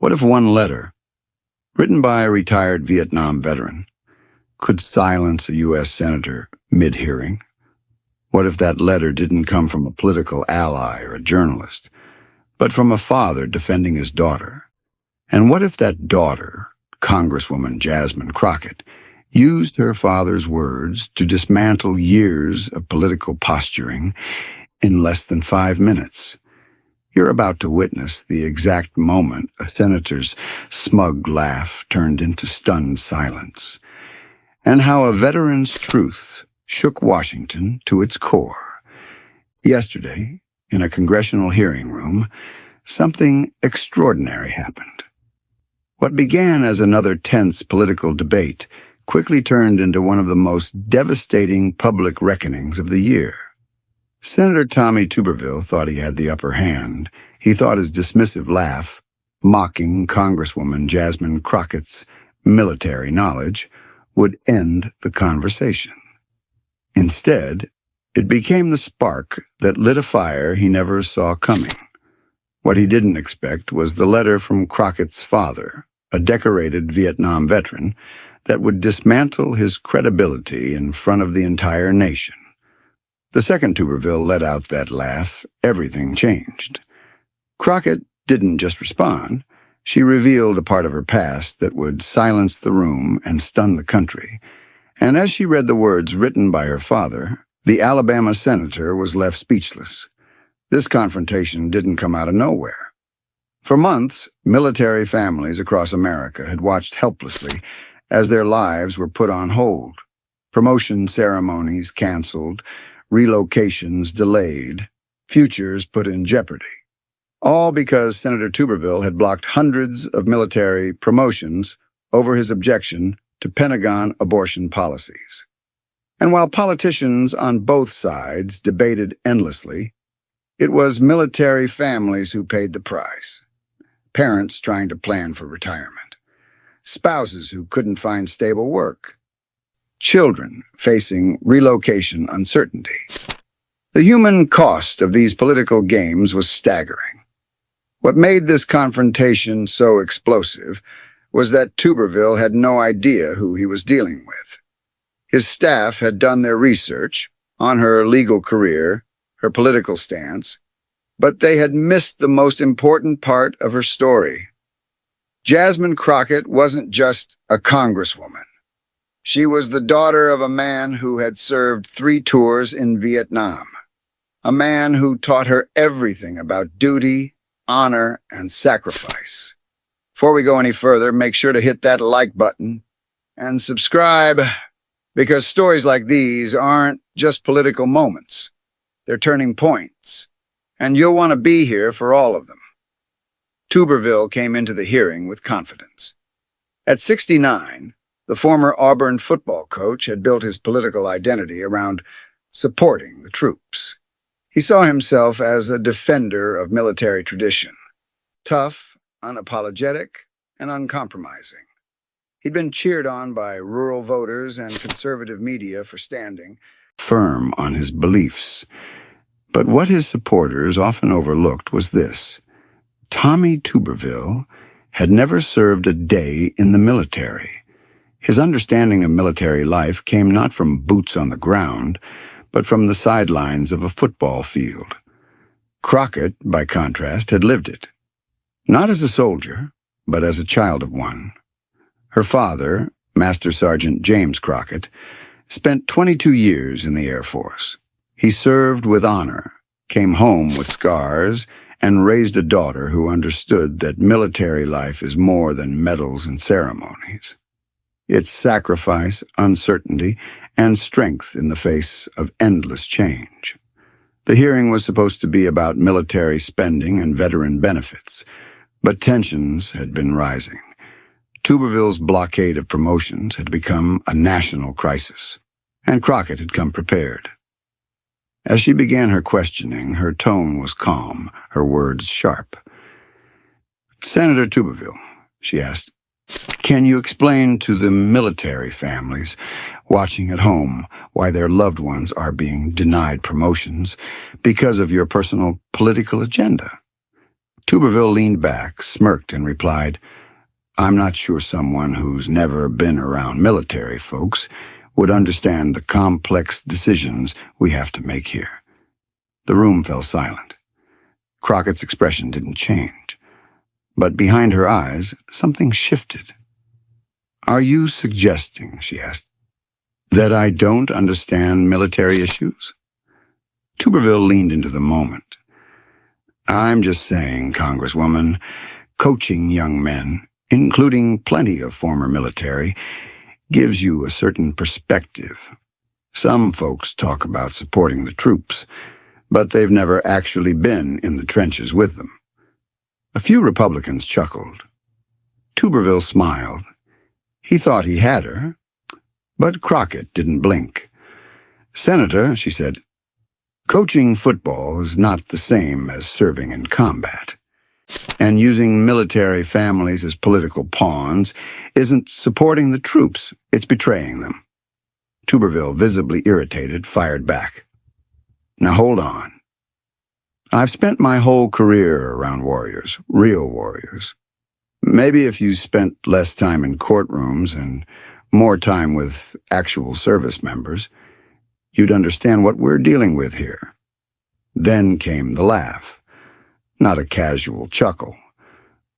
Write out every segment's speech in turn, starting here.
What if one letter, written by a retired Vietnam veteran, could silence a U.S. senator mid-hearing? What if that letter didn't come from a political ally or a journalist, but from a father defending his daughter? And what if that daughter, Congresswoman Jasmine Crockett, used her father's words to dismantle years of political posturing in less than 5 minutes? You're about to witness the exact moment a senator's smug laugh turned into stunned silence, and how a veteran's truth shook Washington to its core. Yesterday, in a congressional hearing room, something extraordinary happened. What began as another tense political debate quickly turned into one of the most devastating public reckonings of the year. Senator Tommy Tuberville thought he had the upper hand. He thought his dismissive laugh, mocking Congresswoman Jasmine Crockett's military knowledge, would end the conversation. Instead, it became the spark that lit a fire he never saw coming. What he didn't expect was the letter from Crockett's father, a decorated Vietnam veteran, that would dismantle his credibility in front of the entire nation. The second Tuberville let out that laugh, everything changed. Crockett didn't just respond. She revealed a part of her past that would silence the room and stun the country. And as she read the words written by her father, the Alabama senator was left speechless. This confrontation didn't come out of nowhere. For months, military families across America had watched helplessly as their lives were put on hold. Promotion ceremonies canceled, relocations delayed, futures put in jeopardy. All because Senator Tuberville had blocked hundreds of military promotions over his objection to Pentagon abortion policies. And while politicians on both sides debated endlessly, it was military families who paid the price. Parents trying to plan for retirement. Spouses who couldn't find stable work. Children facing relocation uncertainty. The human cost of these political games was staggering. What made this confrontation so explosive was that Tuberville had no idea who he was dealing with. His staff had done their research on her legal career, her political stance, but they had missed the most important part of her story. Jasmine Crockett wasn't just a congresswoman. She was the daughter of a man who had served 3 tours in Vietnam, a man who taught her everything about duty, honor, and sacrifice. Before we go any further, make sure to hit that like button and subscribe, because stories like these aren't just political moments. They're turning points, and you'll want to be here for all of them. Tuberville came into the hearing with confidence. At 69, the former Auburn football coach had built his political identity around supporting the troops. He saw himself as a defender of military tradition, tough, unapologetic, and uncompromising. He'd been cheered on by rural voters and conservative media for standing firm on his beliefs. But what his supporters often overlooked was this. Tommy Tuberville had never served a day in the military. His understanding of military life came not from boots on the ground, but from the sidelines of a football field. Crockett, by contrast, had lived it. Not as a soldier, but as a child of one. Her father, Master Sergeant James Crockett, spent 22 years in the Air Force. He served with honor, came home with scars, and raised a daughter who understood that military life is more than medals and ceremonies. It's sacrifice, uncertainty, and strength in the face of endless change. The hearing was supposed to be about military spending and veteran benefits, but tensions had been rising. Tuberville's blockade of promotions had become a national crisis, and Crockett had come prepared. As she began her questioning, her tone was calm, her words sharp. "Senator Tuberville," she asked, "can you explain to the military families watching at home why their loved ones are being denied promotions because of your personal political agenda?" Tuberville leaned back, smirked, and replied, "I'm not sure someone who's never been around military folks would understand the complex decisions we have to make here." The room fell silent. Crockett's expression didn't change, but behind her eyes, something shifted. "Are you suggesting," she asked, "that I don't understand military issues?" Tuberville leaned into the moment. "I'm just saying, Congresswoman, coaching young men, including plenty of former military, gives you a certain perspective. Some folks talk about supporting the troops, but they've never actually been in the trenches with them." A few Republicans chuckled. Tuberville smiled. He thought he had her, but Crockett didn't blink. "Senator," she said, "coaching football is not the same as serving in combat. And using military families as political pawns isn't supporting the troops, it's betraying them." Tuberville, visibly irritated, fired back. "Now hold on. I've spent my whole career around warriors, real warriors. Maybe if you spent less time in courtrooms and more time with actual service members, you'd understand what we're dealing with here." Then came the laugh. Not a casual chuckle.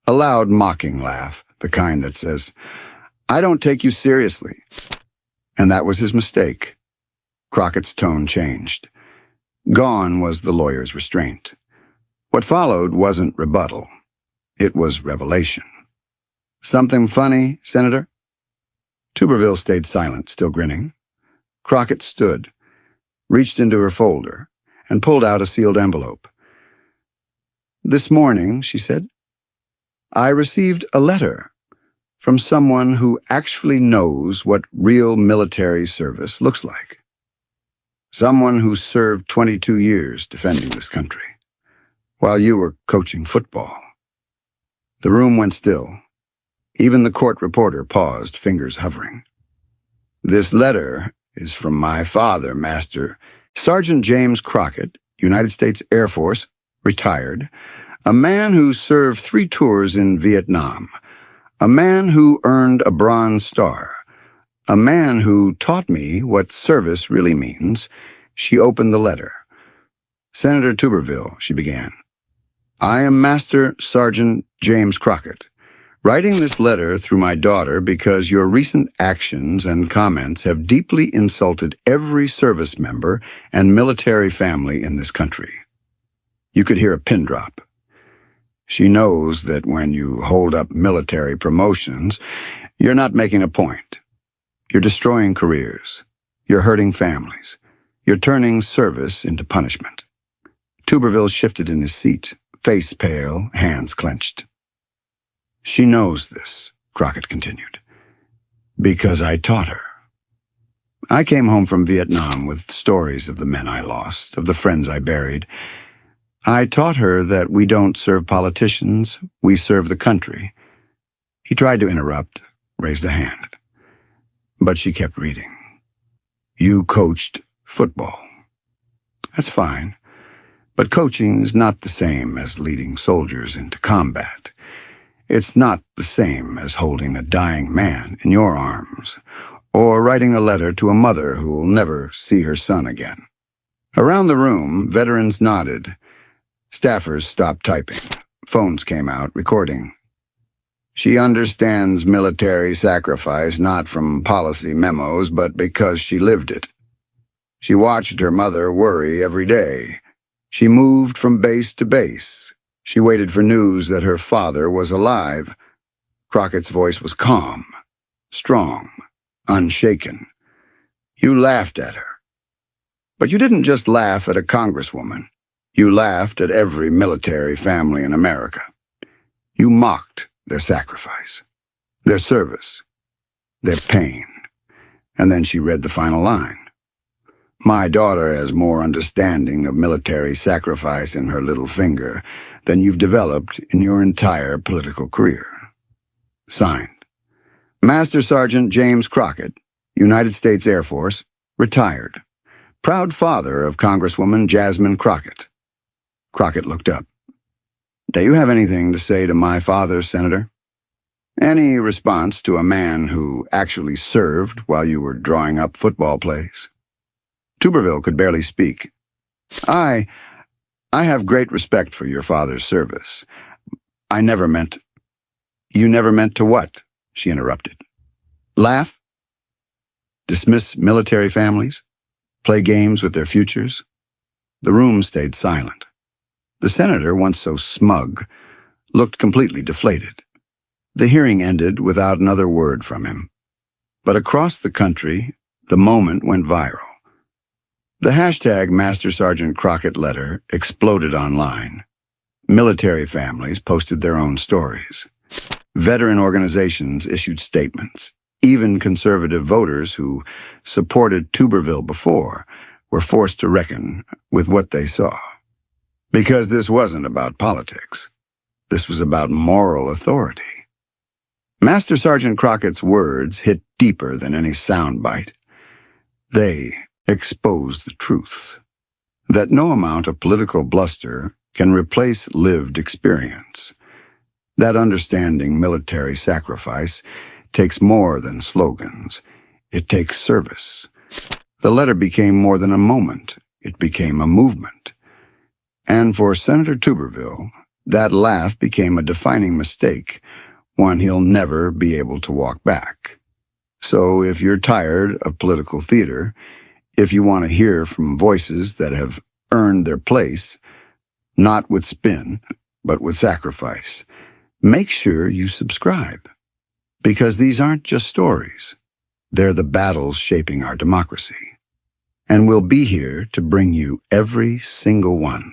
A loud, mocking laugh, the kind that says, "I don't take you seriously." And that was his mistake. Crockett's tone changed. Gone was the lawyer's restraint. What followed wasn't rebuttal. It was revelation. "Something funny, Senator?" Tuberville stayed silent, still grinning. Crockett stood, reached into her folder, and pulled out a sealed envelope. "This morning," she said, "I received a letter from someone who actually knows what real military service looks like. Someone who served 22 years defending this country, while you were coaching football." The room went still. Even the court reporter paused, fingers hovering. "This letter is from my father, Master Sergeant James Crockett, United States Air Force, retired, a man who served 3 tours in Vietnam, a man who earned a Bronze Star, a man who taught me what service really means." She opened the letter. "Senator Tuberville," she began, "I am Master Sergeant James Crockett, writing this letter through my daughter because your recent actions and comments have deeply insulted every service member and military family in this country." You could hear a pin drop. She knows that when you hold up military promotions, you're not making a point. You're destroying careers. You're hurting families. You're turning service into punishment. Tuberville shifted in his seat, face pale, hands clenched. "She knows this," Crockett continued, "because I taught her. I came home from Vietnam with stories of the men I lost, of the friends I buried. I taught her that we don't serve politicians, we serve the country." He tried to interrupt, raised a hand. But she kept reading. "You coached football. That's fine, but coaching is not the same as leading soldiers into combat. It's not the same as holding a dying man in your arms, or writing a letter to a mother who will never see her son again." Around the room, veterans nodded. Staffers stopped typing. Phones came out, recording. "She understands military sacrifice not from policy memos, but because she lived it. She watched her mother worry every day. She moved from base to base. She waited for news that her father was alive." Crockett's voice was calm, strong, unshaken. "You laughed at her. But you didn't just laugh at a congresswoman. You laughed at every military family in America. You mocked their sacrifice, their service, their pain." And then she read the final line. "My daughter has more understanding of military sacrifice in her little finger than you've developed in your entire political career." Signed, Master Sergeant James Crockett, United States Air Force, retired. Proud father of Congresswoman Jasmine Crockett. Crockett looked up. Do you have anything to say to my father, Senator? Any response to a man who actually served while you were drawing up football plays? Tuberville could barely speak. I have great respect for your father's service. I never meant... You never meant to what? She interrupted. Laugh? Dismiss military families? Play games with their futures? The room stayed silent. The senator, once so smug, looked completely deflated. The hearing ended without another word from him. But across the country, the moment went viral. The hashtag Master Sergeant Crockett letter exploded online. Military families posted their own stories. Veteran organizations issued statements. Even conservative voters who supported Tuberville before were forced to reckon with what they saw. Because this wasn't about politics. This was about moral authority. Master Sergeant Crockett's words hit deeper than any soundbite. They exposed the truth. That no amount of political bluster can replace lived experience. That understanding military sacrifice takes more than slogans. It takes service. The letter became more than a moment. It became a movement. And for Senator Tuberville, that laugh became a defining mistake, one he'll never be able to walk back. So if you're tired of political theater, if you want to hear from voices that have earned their place, not with spin, but with sacrifice, make sure you subscribe. Because these aren't just stories. They're the battles shaping our democracy. And we'll be here to bring you every single one.